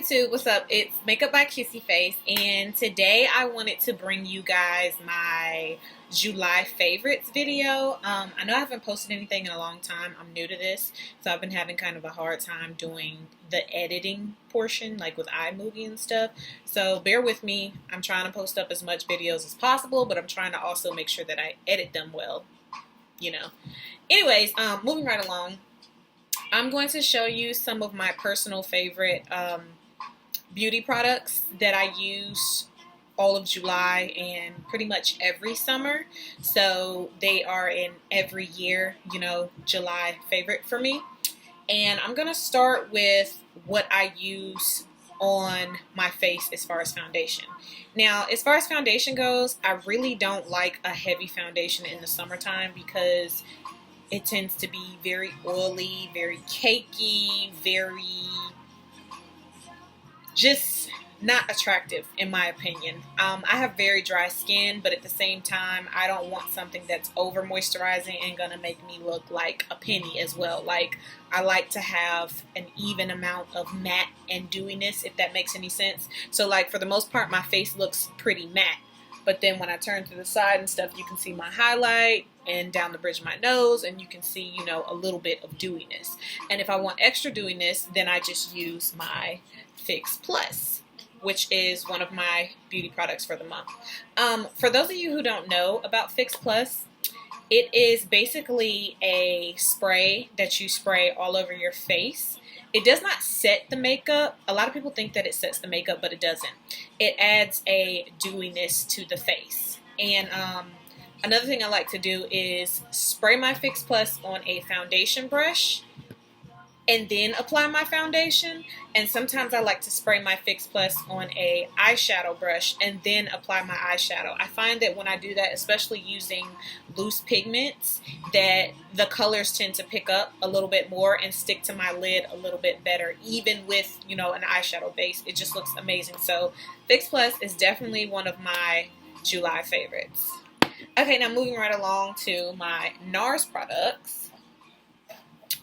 YouTube, what's up? It's Makeup by Kissy Face, and today I wanted to bring you guys my July favorites video. I know I haven't posted anything in a long time. I'm new to this, so I've been having kind of a hard time doing the editing portion, like with iMovie and stuff. So bear with me. I'm trying to post up as much videos as possible, but I'm trying to also make sure that I edit them well, you know. Anyways, moving right along. I'm going to show you some of my personal favorite beauty products that I use all of July and pretty much every summer. So they are in every year, July favorite for me. And I'm going to start with what I use on my face as far as foundation. Now, as far as foundation goes, I really don't like a heavy foundation in the summertime because it tends to be very oily, very cakey, very just not attractive in my opinion. I have very dry skin, but at the same time, I don't want something that's over moisturizing and gonna make me look like a penny as well. Like, I like to have an even amount of matte and dewiness, if that makes any sense. So like for the most part, my face looks pretty matte. But then when I turn to the side and stuff, you can see my highlight and down the bridge of my nose, and you can see, a little bit of dewiness. And if I want extra dewiness, then I just use my Fix Plus, which is one of my beauty products for the month. For those of you who don't know about Fix Plus, it is basically a spray that you spray all over your face. It does not set the makeup. A lot of people think that it sets the makeup, but it doesn't. It adds a dewiness to the face. And another thing I like to do is spray my Fix Plus on a foundation brush and then apply my foundation. And sometimes I like to spray my Fix Plus on a eyeshadow brush and then apply my eyeshadow. I find that when I do that, especially using loose pigments, that the colors tend to pick up a little bit more and stick to my lid a little bit better, even with, an eyeshadow base. It just looks amazing. So Fix Plus is definitely one of my July favorites. Okay, now moving right along to my NARS products.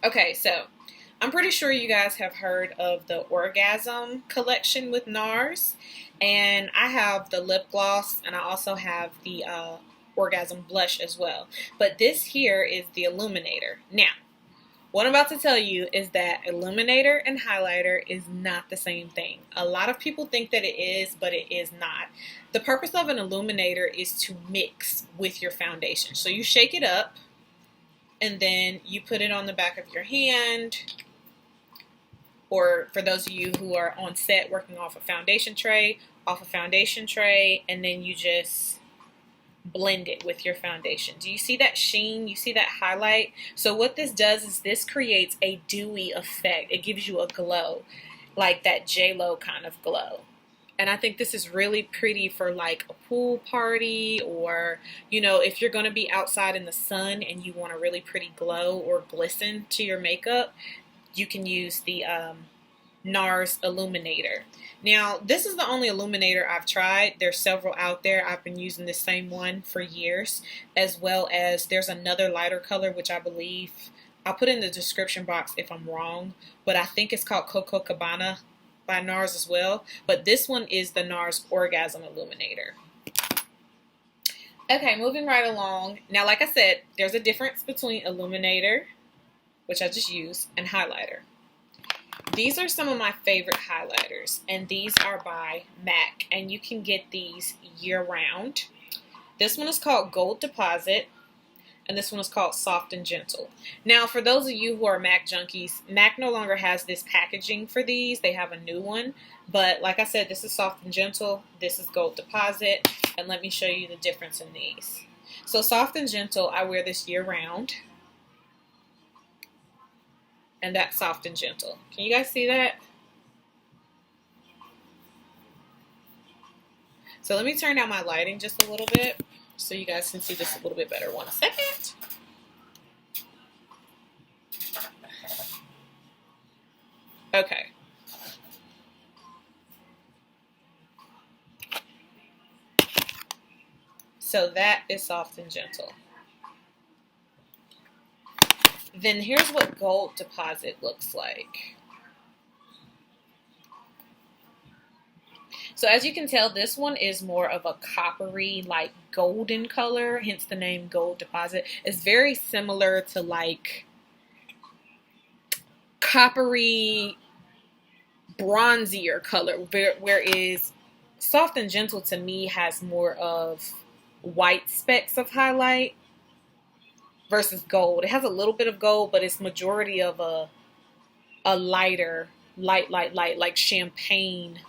Okay, so I'm pretty sure you guys have heard of the Orgasm collection with NARS, and I have the lip gloss, and I also have the Orgasm blush as well. But this here is the Illuminator. Now, what I'm about to tell you is that illuminator and highlighter is not the same thing. A lot of people think that it is, but it is not. The purpose of an illuminator is to mix with your foundation. So you shake it up, and then you put it on the back of your hand, or for those of you who are on set working off a foundation tray, and then you just blend it with your foundation. Do you see that sheen? You see that highlight? So what this does is this creates a dewy effect. It gives you a glow, like that J-Lo kind of glow. And I think this is really pretty for like a pool party, or, if you're going to be outside in the sun and you want a really pretty glow or glisten to your makeup, you can use the NARS Illuminator. Now, this is the only illuminator I've tried. There's several out there. I've been using the same one for years, as well as there's another lighter color, which I believe, I'll put in the description box if I'm wrong, but I think it's called Coco Cabana by NARS as well. But this one is the NARS Orgasm Illuminator. Okay, moving right along. Now, like I said, there's a difference between illuminator, which I just used, and highlighter. These are some of my favorite highlighters, and these are by MAC, and you can get these year-round. This one is called Gold Deposit, and this one is called Soft and Gentle. Now, for those of you who are MAC junkies, MAC no longer has this packaging for these. They have a new one, but like I said, this is Soft and Gentle, this is Gold Deposit, and let me show you the difference in these. So Soft and Gentle, I wear this year-round. And that's Soft and Gentle. Can you guys see that? So let me turn down my lighting just a little bit so you guys can see this a little bit better. 1 second. Okay. So that is Soft and Gentle. Then here's what Gold Deposit looks like. So as you can tell, this one is more of a coppery, like golden color, hence the name Gold Deposit. It's very similar to like coppery, bronzier color, whereas Soft and Gentle to me has more of white specks of highlight versus gold. It has a little bit of gold, but it's majority of a lighter, light, like champagne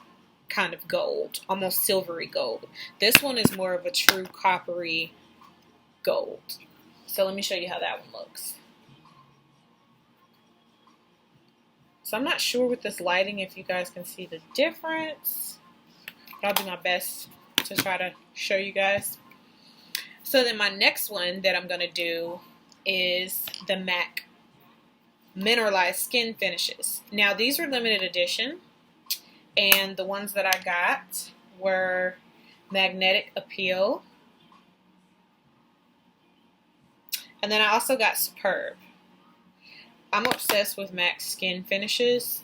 kind of gold, almost silvery gold. This one is more of a true coppery gold. So let me show you how that one looks. So I'm not sure with this lighting if you guys can see the difference, but I'll do my best to try to show you guys. So then my next one that I'm going to do is the MAC Mineralized Skin Finishes. Now these are limited edition, and the ones that I got were Magnetic Appeal, and then I also got Superb. I'm obsessed with MAC skin finishes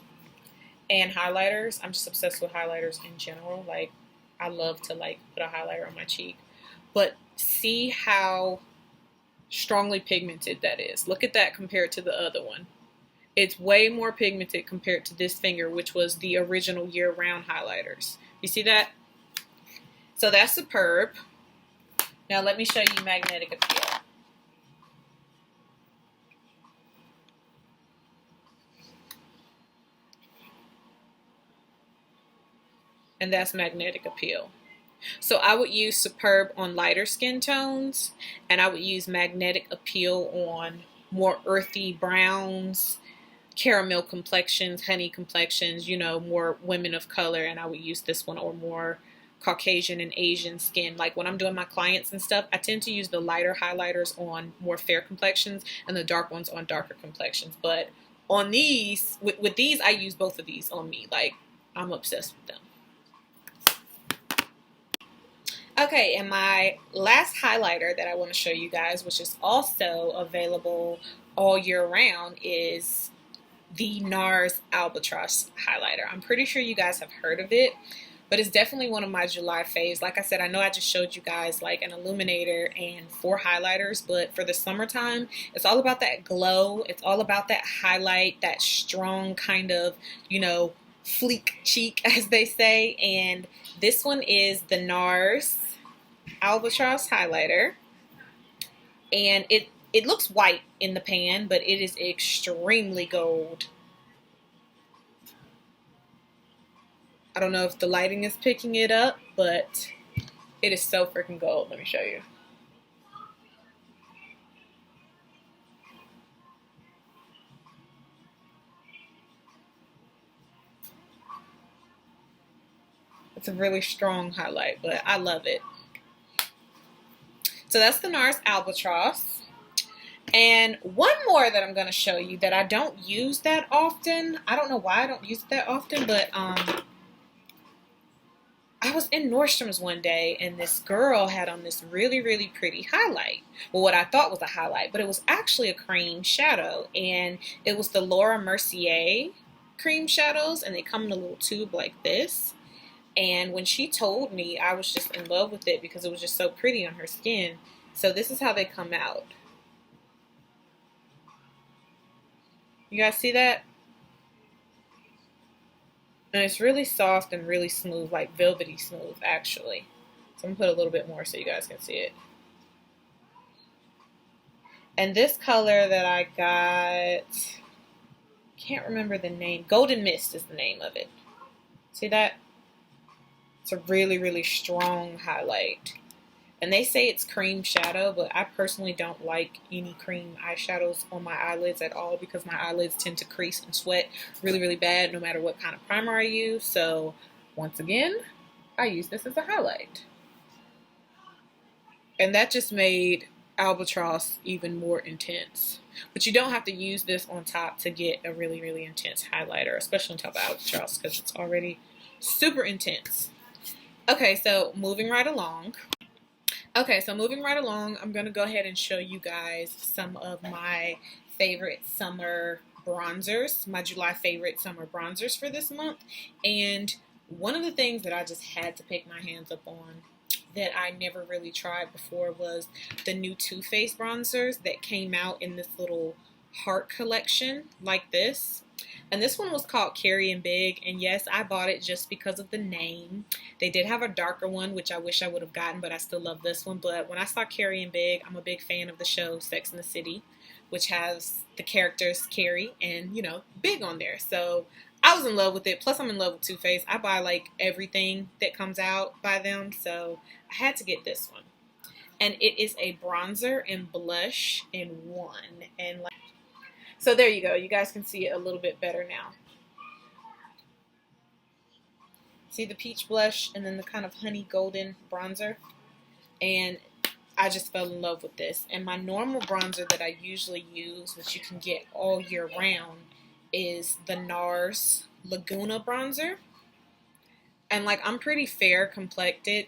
and highlighters. I'm just obsessed with highlighters in general. Like, I love to like put a highlighter on my cheek. But see how strongly pigmented that is. Look at that compared to the other one. It's way more pigmented compared to this finger, which was the original year-round highlighters. You see that? So that's Superb. Now let me show you Magnetic Appeal. And that's Magnetic Appeal. So I would use Superb on lighter skin tones, and I would use Magnetic Appeal on more earthy browns, caramel complexions, honey complexions, you know, more women of color, and I would use this one, or more Caucasian and Asian skin. Like when I'm doing my clients and stuff, I tend to use the lighter highlighters on more fair complexions and the dark ones on darker complexions. But on these, with these, I use both of these on me. Like, I'm obsessed with them. Okay, and my last highlighter that I want to show you guys, which is also available all year round, is the NARS Albatross highlighter. I'm pretty sure you guys have heard of it, but it's definitely one of my July faves. Like I said, I know I just showed you guys like an illuminator and 4 highlighters, but for the summertime, it's all about that glow. It's all about that highlight, that strong kind of, you know, fleek cheek, as they say. And this one is the NARS Albatross highlighter, and it looks white in the pan, but it is extremely gold. I don't know if the lighting is picking it up, but it is so freaking gold. Let me show you. It's a really strong highlight, but I love it. So that's the NARS Albatross. And one more that I'm going to show you that I don't use that often. I don't know why I don't use it that often, but I was in Nordstrom's one day, and this girl had on this really, really pretty highlight. Well, what I thought was a highlight, but it was actually a cream shadow. And it was the Laura Mercier cream shadows, and they come in a little tube like this. And when she told me, I was just in love with it because it was just so pretty on her skin. So this is how they come out. You guys see that? And it's really soft and really smooth, like velvety smooth, actually. So I'm going to put a little bit more so you guys can see it. And this color that I got, can't remember the name. Golden Mist is the name of it. See that? It's a really, really strong highlight. And they say it's cream shadow, but I personally don't like any cream eyeshadows on my eyelids at all because my eyelids tend to crease and sweat really, really bad no matter what kind of primer I use. So once again, I use this as a highlight. And that just made Albatross even more intense. But you don't have to use this on top to get a really, really intense highlighter, especially on top of Albatross because it's already super intense. Okay, so moving right along. I'm going to go ahead and show you guys some of my favorite summer bronzers, my July favorite summer bronzers for this month. And One of the things that I just had to pick my hands up on that I never really tried before was the new Too Faced bronzers that came out in this little heart collection like this. And this one was called Carrie and Big, and yes, I bought it just because of the name. They did have a darker one, which I wish I would have gotten, but I still love this one. But when I saw Carrie and Big, I'm a big fan of the show Sex and the City, which has the characters Carrie and, Big on there. So I was in love with it. Plus, I'm in love with Too Faced. I buy like everything that comes out by them, so I had to get this one. And it is a bronzer and blush in one. And like, so there you go. You guys can see it a little bit better now. See the peach blush and then the kind of honey golden bronzer. And I just fell in love with this. And my normal bronzer that I usually use, which you can get all year round, is the NARS Laguna bronzer. And like, I'm pretty fair complected.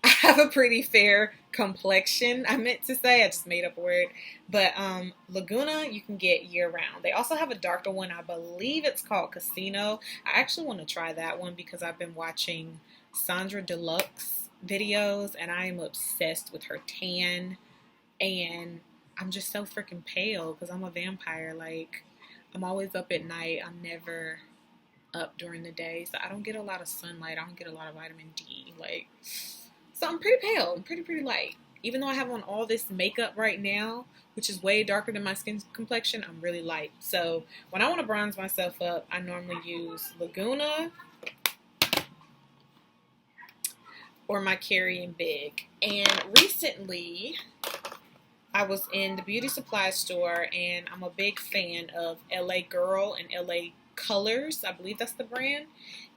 I have a pretty fair complexion, I meant to say. I just made up a word. But Laguna you can get year round. They also have a darker one. I believe it's called Casino. I actually want to try that one because I've been watching Sandra Deluxe videos and I am obsessed with her tan. And I'm just so freaking pale because I'm a vampire. Like, I'm always up at night. I'm never up during the day. So I don't get a lot of sunlight. I don't get a lot of vitamin D. Like, so I'm pretty pale. I'm pretty light. Even though I have on all this makeup right now, which is way darker than my skin complexion, I'm really light. So when I want to bronze myself up, I normally use Laguna or my Carrie and Big. And recently, I was in the beauty supply store, and I'm a big fan of LA Girl and LA Colors. I believe that's the brand.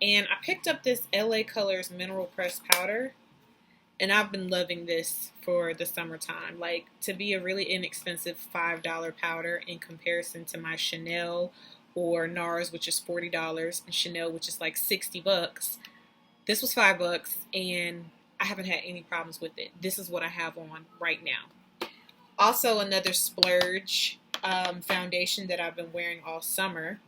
And I picked up this LA Colors Mineral Press Powder. And I've been loving this for the summertime. Like, to be a really inexpensive $5 powder in comparison to my Chanel or NARS, which is $40, and Chanel, which is like $60. This was $5, and I haven't had any problems with it. This is what I have on right now. Also, another splurge foundation that I've been wearing all summer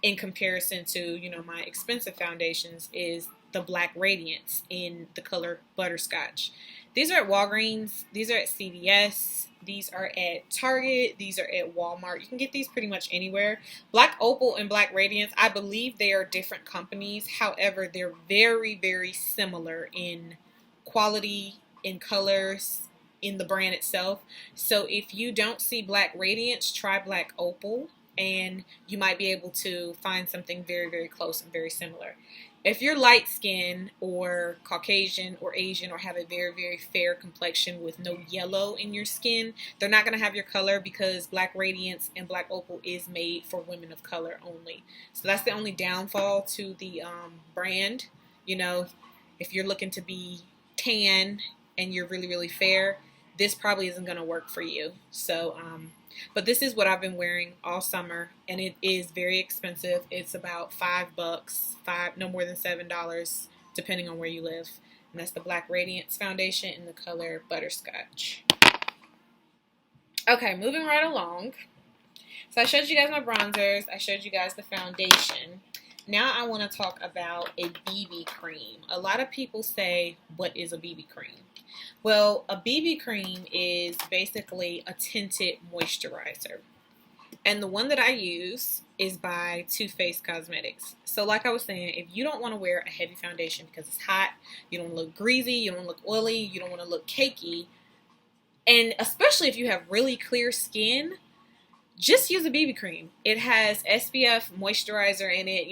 in comparison to, my expensive foundations is the Black Radiance in the color Butterscotch. These are at Walgreens. These are at CVS. These are at Target. These are at Walmart. You can get these pretty much anywhere. Black Opal and Black Radiance, I believe they are different companies. However, they're very, very similar in quality, in colors, in the brand itself. So if you don't see Black Radiance, try Black Opal, and you might be able to find something very, very close and very similar. If you're light skinned or Caucasian or Asian or have a very, very fair complexion with no yellow in your skin, they're not going to have your color because Black Radiance and Black Opal is made for women of color only. So that's the only downfall to the brand. If you're looking to be tan and you're really, really fair, this probably isn't going to work for you. So, but this is what I've been wearing all summer, and it is very expensive. It's about $5, no more than $7, depending on where you live. And that's the Black Radiance foundation in the color Butterscotch. Okay, moving right along. So I showed you guys my bronzers. I showed you guys the foundation. Now I want to talk about a BB cream. A lot of people say, what is a BB cream? Well, a BB cream is basically a tinted moisturizer. And the one that I use is by Too Faced Cosmetics. So like I was saying, if you don't want to wear a heavy foundation because it's hot, you don't look greasy, you don't look oily, you don't want to look cakey, and especially if you have really clear skin, just use a BB cream. It has SPF moisturizer in it,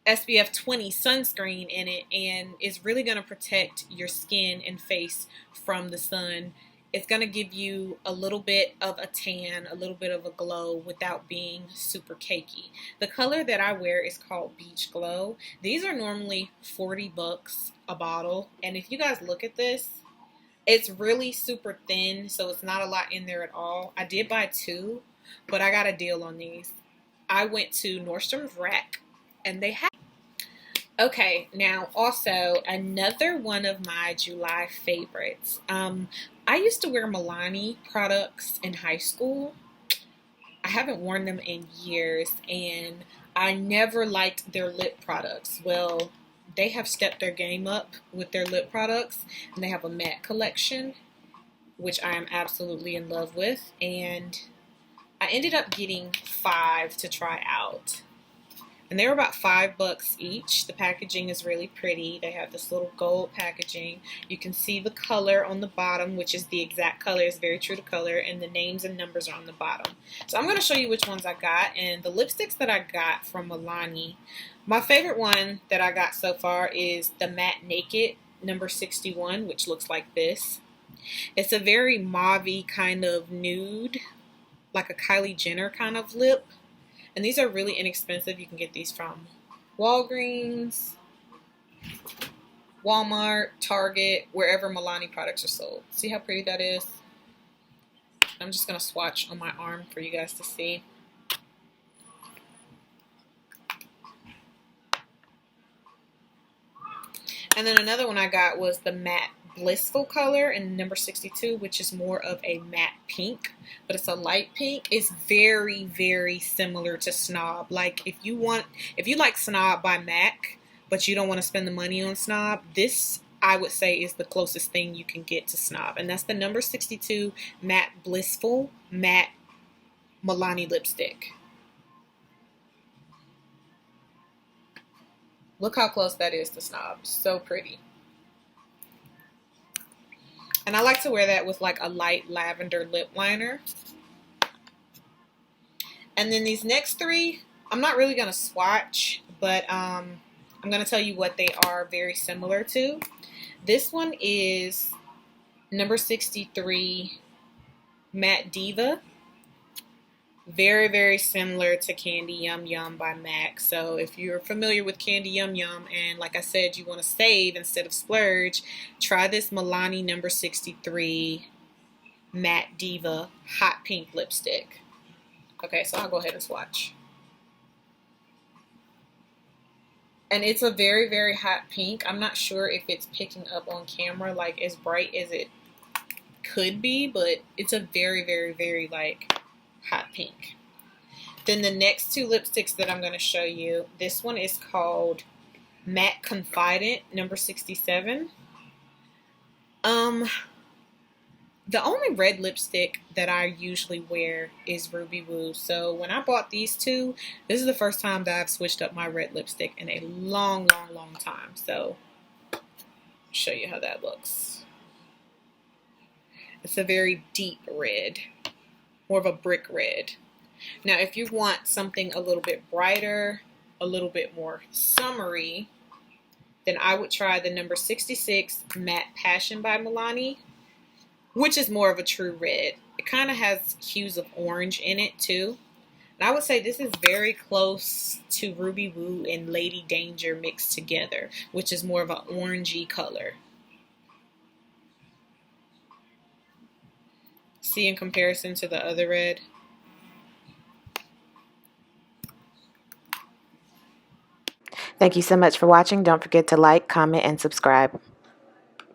SPF 20 sunscreen in it, and it's really going to protect your skin and face from the sun. It's going to give you a little bit of a tan, a little bit of a glow without being super cakey. The color that I wear is called Beach Glow. These are normally $40 a bottle, and if you guys look at this, it's really super thin, so it's not a lot in there at all. I did buy two, but I got a deal on these. I went to Nordstrom's Rack, and they had... Okay, now also another one of my July favorites. I used to wear Milani products in high school. I haven't worn them in years, and I never liked their lip products. Well, they have stepped their game up with their lip products, and they have a matte collection, which I am absolutely in love with. And I ended up getting 5 to try out. And they were about $5 each. The packaging is really pretty. They have this little gold packaging. You can see the color on the bottom, which is the exact color. It's very true to color. And the names and numbers are on the bottom. So I'm going to show you which ones I got. And the lipsticks that I got from Milani, my favorite one that I got so far is the Matte Naked number 61, which looks like this. It's a very mauve-y kind of nude, like a Kylie Jenner kind of lip. And these are really inexpensive. You can get these from Walgreens, Walmart, Target, wherever Milani products are sold. See how pretty that is? I'm just going to swatch on my arm for you guys to see. And then another one I got was the Matte Blissful color in number 62, which is more of a matte pink, but it's a light pink. It's very, very similar to Snob. Like if you like Snob by MAC, but you don't want to spend the money on Snob, this I would say is the closest thing you can get to Snob, and that's the number 62 Matte Blissful Matte Milani lipstick. Look how close that is to Snob. So pretty. And I like to wear that with like a light lavender lip liner. And then these next 3, I'm not really going to swatch, but I'm going to tell you what they are very similar to. This one is number 63 Matte Diva. Very, very similar to Candy Yum Yum by MAC. So if you're familiar with Candy Yum Yum and like I said, you want to save instead of splurge, try this Milani number 63 Matte Diva hot pink lipstick. Okay, so I'll go ahead and swatch. And it's a very, very hot pink. I'm not sure if it's picking up on camera like as bright as it could be, but it's a very, very, very like hot pink. Then the next 2 lipsticks that I'm going to show you, this one is called Matte Confident number 67. The only red lipstick that I usually wear is Ruby Woo. So when I bought these 2, this is the first time that I've switched up my red lipstick in a long, long, long time. So I'll show you how that looks. It's a very deep red, more of a brick red. Now if you want something a little bit brighter, a little bit more summery, then I would try the number 66 Matte Passion by Milani, which is more of a true red. It kind of has hues of orange in it too. And I would say this is very close to Ruby Woo and Lady Danger mixed together, which is more of an orangey color. See in comparison to the other red? Thank you so much for watching. Don't forget to like, comment, and subscribe.